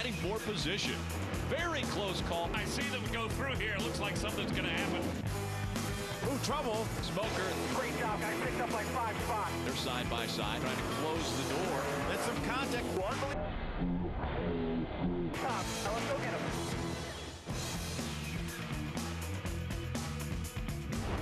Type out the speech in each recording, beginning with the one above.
providing more position. Very close call. I see them go through here. Looks like something's going to happen. Ooh, trouble. Smoker. Great job, guys. Picked up like 5 spots. They're side by side, trying to close the door. That's some contact. Stop. Now let's go get him.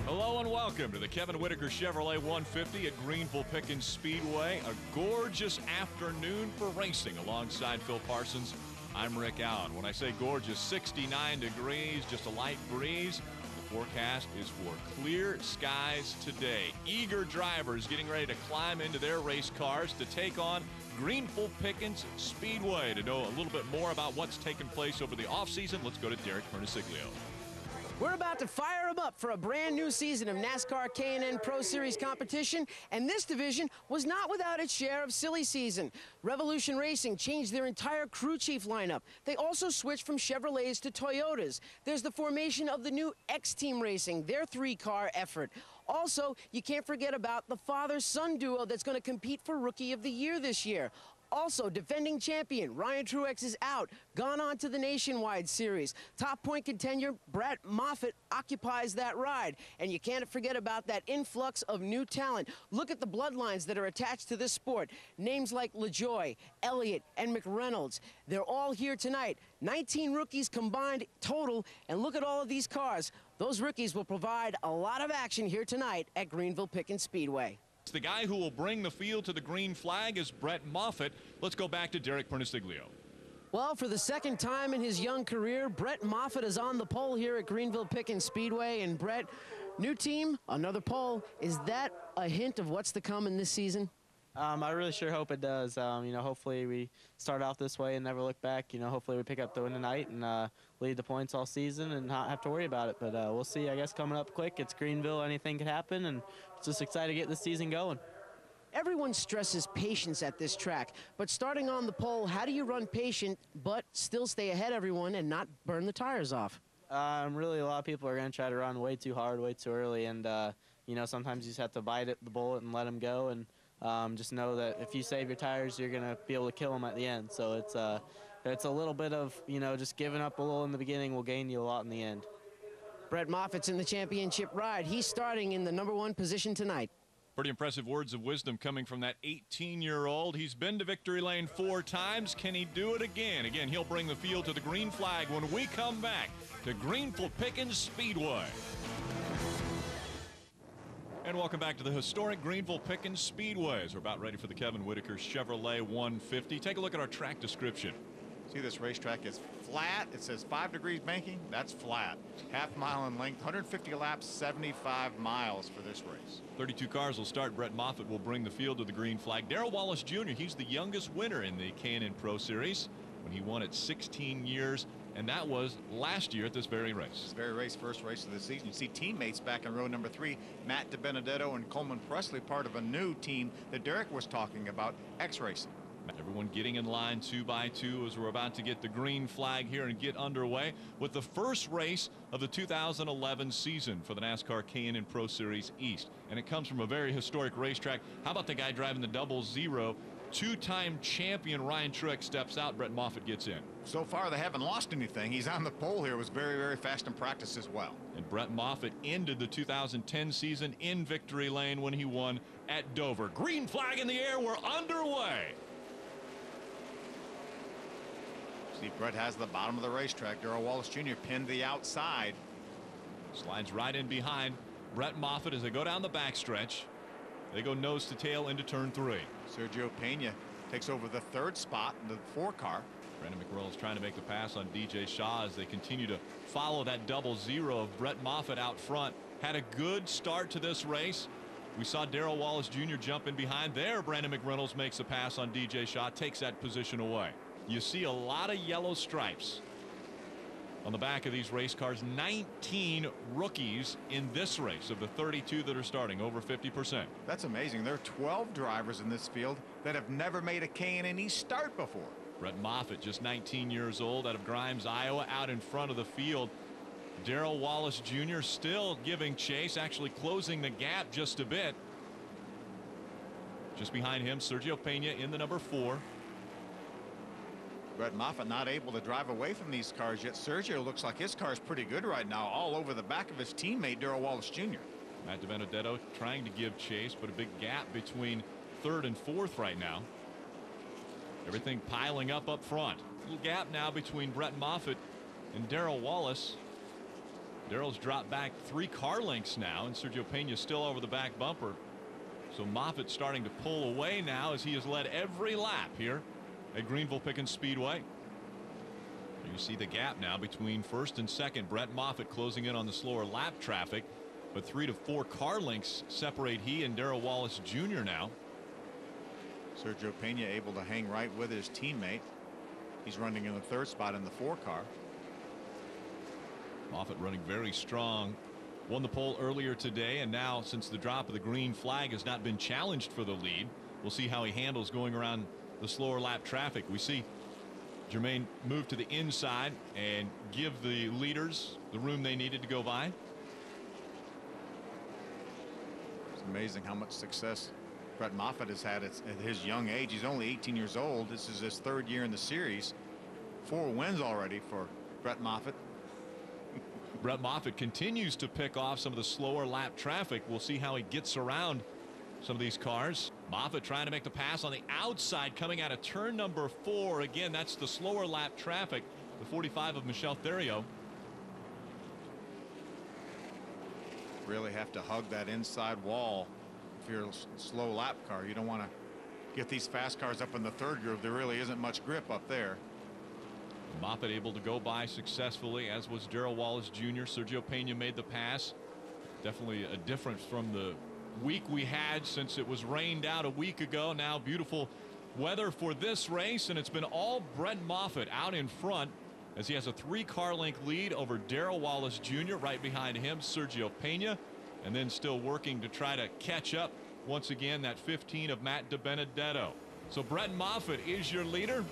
Hello and welcome to the Kevin Whitaker Chevrolet 150 at Greenville Pickens Speedway. A gorgeous afternoon for racing alongside Phil Parsons. I'm Rick Allen. When I say gorgeous, 69 degrees, just a light breeze. The forecast is for clear skies today. Eager drivers getting ready to climb into their race cars to take on Greenville Pickens Speedway. To know a little bit more about what's taken place over the offseason, let's go to Derek Pernesiglio. We're about to fire them up for a brand new season of NASCAR K&N Pro Series competition, and this division was not without its share of silly season. Revolution Racing changed their entire crew chief lineup. They also switched from Chevrolets to Toyotas. There's the formation of the new X-Team Racing, their 3-car effort. Also, you can't forget about the father-son duo that's going to compete for Rookie of the Year this year. Also, defending champion Ryan Truex is out, gone on to the Nationwide Series. Top point contender Brett Moffitt occupies that ride. And you can't forget about that influx of new talent. Look at the bloodlines that are attached to this sport. Names like LaJoie, Elliott, and McReynolds. They're all here tonight. 19 rookies combined total, and look at all of these cars. Those rookies will provide a lot of action here tonight at Greenville Pickens Speedway. The guy who will bring the field to the green flag is Brett Moffitt. Let's go back to Derek Pernesiglio. Well, for the second time in his young career, Brett Moffitt is on the pole here at Greenville Pickens Speedway. And Brett, new team, another pole. Is that a hint of what's to come in this season? I really sure hope it does. Hopefully we start off this way and never look back. Hopefully we pick up the win tonight and lead the points all season and not have to worry about it. But we'll see, I guess, coming up quick. It's Greenville. Anything could happen, and just excited to get this season going. Everyone stresses patience at this track, but starting on the pole, how do you run patient but still stay ahead of everyone and not burn the tires off? Really, a lot of people are going to try to run way too hard, way too early, and sometimes you just have to bite the bullet and let them go, and just know that if you save your tires, you're going to be able to kill them at the end. So it's a little bit of, just giving up a little in the beginning will gain you a lot in the end. Brett Moffitt's in the championship ride. He's starting in the #1 position tonight. Pretty impressive words of wisdom coming from that 18-year-old. He's been to victory lane 4 times. Can he do it again? Again, he'll bring the field to the green flag when we come back to Greenville Pickens Speedway. And welcome back to the historic Greenville Pickens Speedway. As we're about ready for the Kevin Whitaker Chevrolet 150. Take a look at our track description. See, this racetrack is flat. It says 5 degrees banking. That's flat. Half mile in length, 150 laps, 75 miles for this race. 32 cars will start. Brett Moffitt will bring the field to the green flag. Darrell Wallace Jr., he's the youngest winner in the K&N Pro Series when he won at 16 years, and that was last year at this very race. This very race, first race of the season. You see teammates back in row number 3, Matt DiBenedetto and Coleman Presley, part of a new team that Derek was talking about, X-Racing. Everyone getting in line 2 by 2 as we're about to get the green flag here and get underway with the first race of the 2011 season for the NASCAR K&N Pro Series East. And it comes from a very historic racetrack. How about the guy driving the 00? 2-time champion Ryan Truex steps out. Brett Moffitt gets in. So far, they haven't lost anything. He's on the pole here. Was very, very fast in practice as well. And Brett Moffitt ended the 2010 season in victory lane when he won at Dover. Green flag in the air. We're underway. See, Brett has the bottom of the racetrack. Darrell Wallace Jr. pinned the outside. Slides right in behind Brett Moffitt as they go down the backstretch. They go nose to tail into turn 3. Sergio Pena takes over the 3rd spot in the 4-car. Brandon McReynolds trying to make the pass on DJ Shaw as they continue to follow that 00 of Brett Moffitt out front. Had a good start to this race. We saw Darrell Wallace Jr. jump in behind there. Brandon McReynolds makes a pass on DJ Shaw, takes that position away. You see a lot of yellow stripes on the back of these race cars. 19 rookies in this race of the 32 that are starting, over 50%. That's amazing. There are 12 drivers in this field that have never made a K&N East start before. Brett Moffitt, just 19 years old, out of Grimes, Iowa, out in front of the field. Darrell Wallace Jr. still giving chase, actually closing the gap just a bit. Just behind him, Sergio Pena in the number 4. Brett Moffitt not able to drive away from these cars yet. Sergio looks like his car is pretty good right now, all over the back of his teammate Darrell Wallace Jr. Matt DiBenedetto trying to give chase, but a big gap between third and fourth right now. Everything piling up front. Little gap now between Brett Moffitt and Darrell Wallace. Darrell's dropped back 3 car lengths now, and Sergio Pena still over the back bumper. So Moffitt starting to pull away now as he has led every lap here at Greenville Pickens Speedway. You see the gap now between first and second. Brett Moffitt closing in on the slower lap traffic, but 3 to 4 car lengths separate he and Darrell Wallace Jr. now. Sergio Pena able to hang right with his teammate. He's running in the 3rd spot in the 4 car. Moffitt running very strong. Won the pole earlier today, and now since the drop of the green flag has not been challenged for the lead, we'll see how he handles going around the slower lap traffic. We see Jermaine move to the inside and give the leaders the room they needed to go by. It's amazing how much success Brett Moffitt has had at his young age. He's only 18 years old. This is his 3rd year in the series. 4 wins already for Brett Moffitt. Brett Moffitt continues to pick off some of the slower lap traffic. We'll see how he gets around some of these cars. Moffitt trying to make the pass on the outside coming out of turn number 4. Again, that's the slower lap traffic. The 45 of Michel Theriot. Really have to hug that inside wall if you're a slow lap car. You don't want to get these fast cars up in the 3rd group. There really isn't much grip up there. Moffitt able to go by successfully, as was Darrell Wallace Jr. Sergio Pena made the pass. Definitely a difference from the week we had since it was rained out a week ago. Now beautiful weather for this race, and it's been all Brett Moffitt out in front as he has a 3 car length lead over Darrell Wallace Jr. Right behind him Sergio Pena, and then still working to try to catch up once again that 15 of Matt DiBenedetto. So Brett Moffitt is your leader.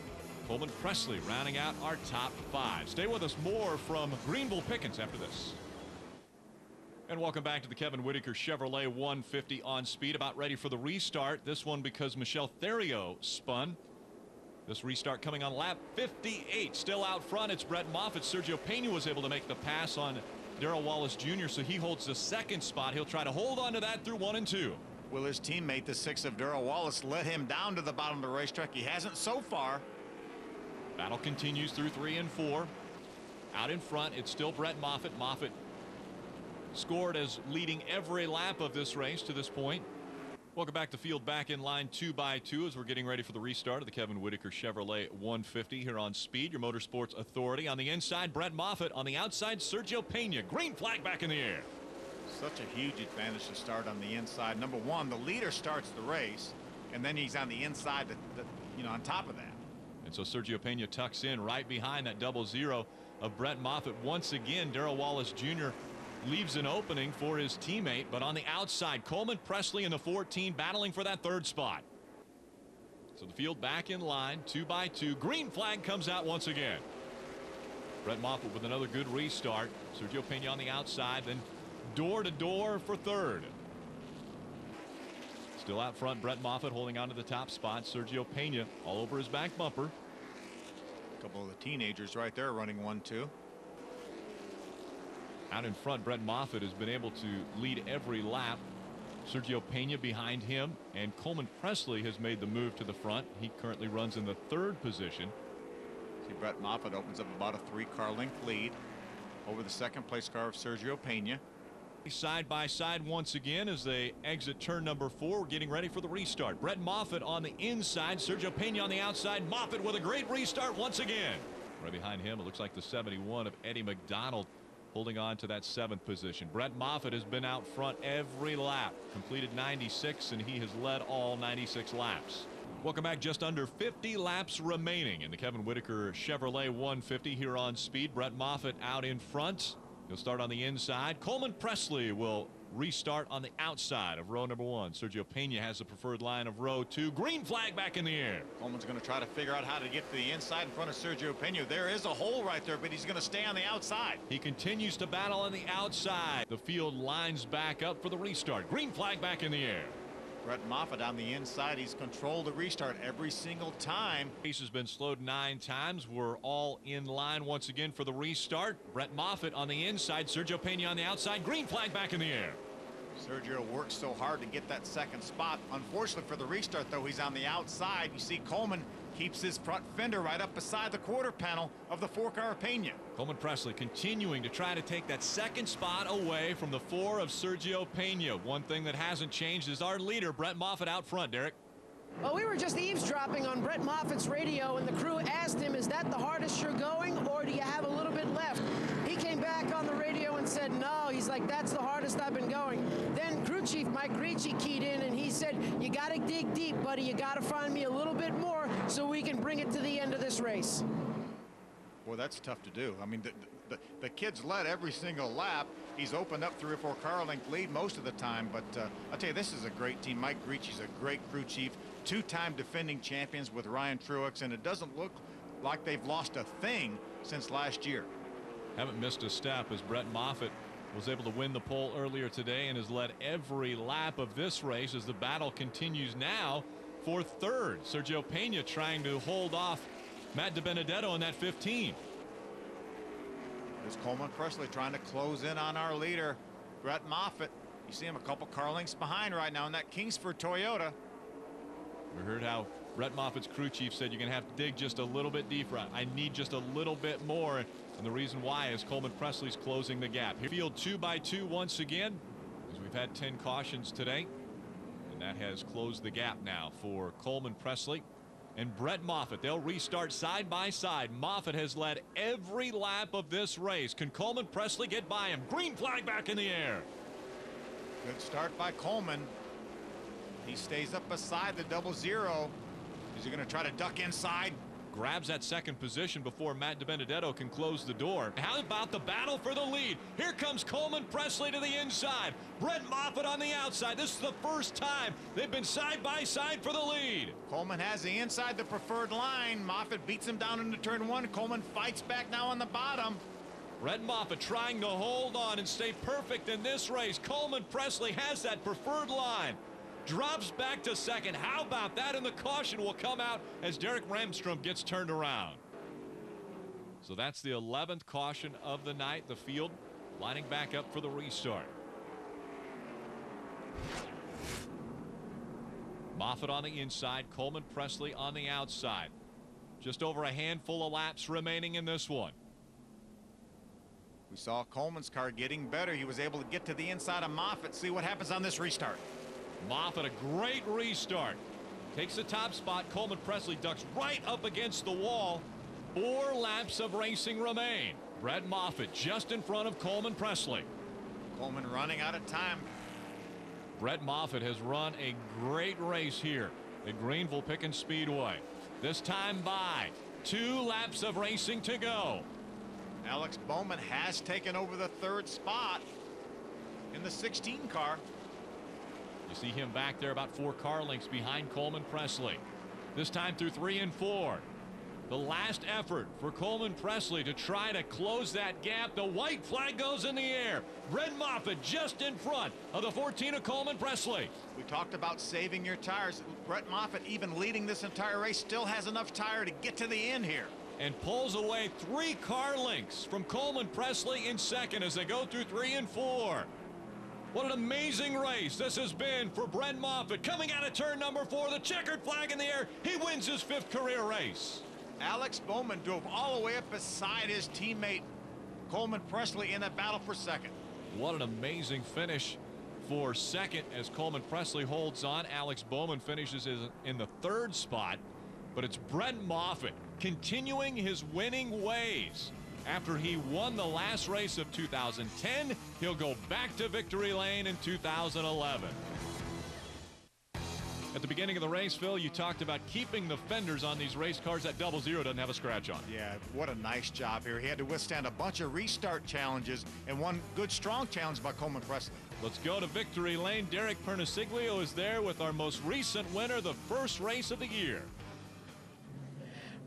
Coleman Presley rounding out our top 5. Stay with us. More from Greenville Pickens after this. And welcome back to the Kevin Whitaker Chevrolet 150 on speed. About ready for the restart. This one because Michel Theriot spun. This restart coming on lap 58. Still out front, it's Brett Moffitt. Sergio Pena was able to make the pass on Darrell Wallace Jr., so he holds the 2nd spot. He'll try to hold on to that through 1 and 2. Will his teammate, the 6 of Darrell Wallace, let him down to the bottom of the racetrack? He hasn't so far. Battle continues through 3 and 4. Out in front, it's still Brett Moffitt. Moffitt scored as leading every lap of this race to this point. Welcome back to field, back in line 2 by 2 as we're getting ready for the restart of the Kevin Whitaker Chevrolet 150 here on Speed, your motorsports authority. On the inside, Brett Moffitt. On the outside, Sergio Pena. Green flag back in the air. Such a huge advantage to start on the inside. Number 1, the leader starts the race, and then he's on the inside, on top of that. And so Sergio Pena tucks in right behind that 00 of Brett Moffitt. Once again, Darrell Wallace Jr. leaves an opening for his teammate, but on the outside, Coleman Presley in the 14 battling for that 3rd spot. So the field back in line 2 by 2. Green flag comes out once again. Brett Moffitt with another good restart. Sergio Pena on the outside, then door to door for 3rd. Still out front, Brett Moffitt holding on to the top spot. Sergio Pena all over his back bumper. A couple of the teenagers right there running 1-2. Out in front, Brett Moffitt has been able to lead every lap. Sergio Pena behind him, and Coleman Presley has made the move to the front. He currently runs in the 3rd position. See, Brett Moffitt opens up about a 3 car length lead over the 2nd place car of Sergio Pena. Side by side once again as they exit turn number 4. We're getting ready for the restart. Brett Moffitt on the inside, Sergio Pena on the outside. Moffitt with a great restart once again. Right behind him, it looks like the 71 of Eddie McDonald holding on to that 7th position. Brett Moffitt has been out front every lap, completed 96, and he has led all 96 laps. Welcome back. Just under 50 laps remaining in the Kevin Whitaker Chevrolet 150 here on Speed. Brett Moffitt out in front. He'll start on the inside. Coleman Presley will restart on the outside of row number 1. Sergio Pena has the preferred line of row 2. Green flag back in the air. Coleman's going to try to figure out how to get to the inside in front of Sergio Pena. There is a hole right there, but he's going to stay on the outside. He continues to battle on the outside. The field lines back up for the restart. Green flag back in the air. Brett Moffitt on the inside. He's controlled the restart every single time. Race has been slowed 9 times. We're all in line once again for the restart. Brett Moffitt on the inside, Sergio Pena on the outside. Green flag back in the air. Sergio works so hard to get that second spot. Unfortunately for the restart, though, he's on the outside. You see Coleman keeps his front fender right up beside the quarter panel of the 4-car Pena. Coleman Presley continuing to try to take that second spot away from the 4 of Sergio Pena. One thing that hasn't changed is our leader, Brett Moffitt, out front, Derek. Well, we were just eavesdropping on Brett Moffitt's radio, and the crew asked him, is that the hardest you're going, or do you have a little bit left? He came back on the radio and said, no. He's like, that's the hardest I've been going. Then crew chief Mike Ricci keyed in, and he said, you got to dig deep, buddy. You got to find me a little bit more so we can bring it to the end of this race. Boy, that's tough to do. I mean, the kid's led every single lap. He's opened up 3 or 4 car length lead most of the time, but I'll tell you, this is a great team. Mike Ricci's a great crew chief, 2-time defending champions with Ryan Truex, and it doesn't look like they've lost a thing since last year. Haven't missed a step as Brett Moffitt was able to win the pole earlier today and has led every lap of this race as the battle continues now for 3rd. Sergio Pena trying to hold off Matt DiBenedetto in that 15. There's Coleman Presley trying to close in on our leader, Brett Moffitt. You see him a couple car lengths behind right now in that Kingsford Toyota. We heard how Brett Moffitt's crew chief said you're going to have to dig just a little bit deeper. I need just a little bit more. And the reason why is Coleman Presley's closing the gap. Field 2 by 2 once again, as we've had 10 cautions today. And that has closed the gap now for Coleman Presley and Brett Moffitt. They'll restart side by side. Moffitt has led every lap of this race. Can Coleman Presley get by him? Green flag back in the air. Good start by Coleman. He stays up beside the 00. Is he going to try to duck inside? Grabs that second position before Matt DiBenedetto can close the door. How about the battle for the lead? Here comes Coleman Presley to the inside. Brett Moffitt on the outside. This is the first time they've been side by side for the lead. Coleman has the inside, the preferred line. Moffitt beats him down into turn 1. Coleman fights back now on the bottom. Brett Moffitt trying to hold on and stay perfect in this race. Coleman Presley has that preferred line. Drops back to second. How about that? And the caution will come out as Derek Ramstrom gets turned around. So that's the 11th caution of the night. The field lining back up for the restart. Moffitt on the inside, Coleman Presley on the outside. Just over a handful of laps remaining in this one. We saw Coleman's car getting better. He was able to get to the inside of Moffitt. See what happens on this restart. Moffitt, a great restart. Takes the top spot. Coleman Presley ducks right up against the wall. 4 laps of racing remain. Brett Moffitt just in front of Coleman Presley. Coleman running out of time. Brett Moffitt has run a great race here at Greenville Pickens Speedway. This time by 2 laps of racing to go. Alex Bowman has taken over the 3rd spot in the 16 car. You see him back there about 4 car lengths behind Coleman Presley. This time through 3 and 4. The last effort for Coleman Presley to try to close that gap. The white flag goes in the air. Brett Moffitt just in front of the 14 of Coleman Presley. We talked about saving your tires. Brett Moffitt, even leading this entire race, still has enough tire to get to the end here. And pulls away 3 car lengths from Coleman Presley in second as they go through 3 and 4. What an amazing race this has been for Brett Moffitt. Coming out of turn number 4, the checkered flag in the air. He wins his 5th career race. Alex Bowman drove all the way up beside his teammate Coleman Presley in a battle for second. What an amazing finish for second as Coleman Presley holds on. Alex Bowman finishes in the 3rd spot. But it's Brett Moffitt continuing his winning ways. After he won the last race of 2010, he'll go back to victory lane in 2011. At the beginning of the race, Phil, you talked about keeping the fenders on these race cars. That 00 doesn't have a scratch on. Yeah, what a nice job here. He had to withstand a bunch of restart challenges and one good strong challenge by Coleman Presley. Let's go to victory lane. Derek Pernesiglio is there with our most recent winner, the first race of the year.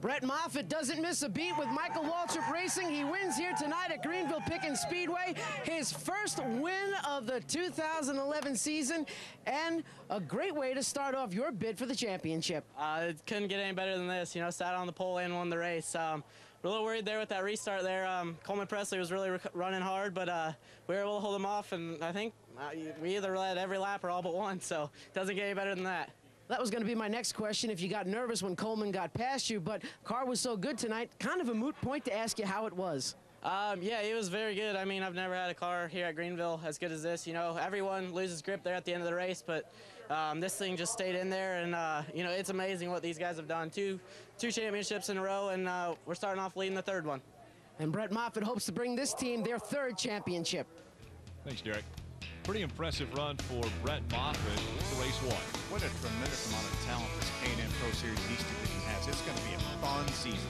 Brett Moffitt doesn't miss a beat with Michael Waltrip Racing. He wins here tonight at Greenville Pickens Speedway. His first win of the 2011 season, and a great way to start off your bid for the championship. It couldn't get any better than this. You know, sat on the pole and won the race. We're a little worried there with that restart there. Coleman Presley was really running hard, but we were able to hold him off, and I think we either led every lap or all but one, so it doesn't get any better than that. That was going to be my next question, if you got nervous when Coleman got past you, but car was so good tonight, kind of a moot point to ask you how it was. Yeah, it was very good. I mean, I've never had a car here at Greenville as good as this. You know, everyone loses grip there at the end of the race, but this thing just stayed in there, and, you know, it's amazing what these guys have done. Two championships in a row, and we're starting off leading the third one. And Brett Moffitt hopes to bring this team their third championship. Thanks, Derek. Pretty impressive run for Brett Moffitt for race one. What a tremendous amount of talent this K&N Pro Series East division has. It's going to be a fun season.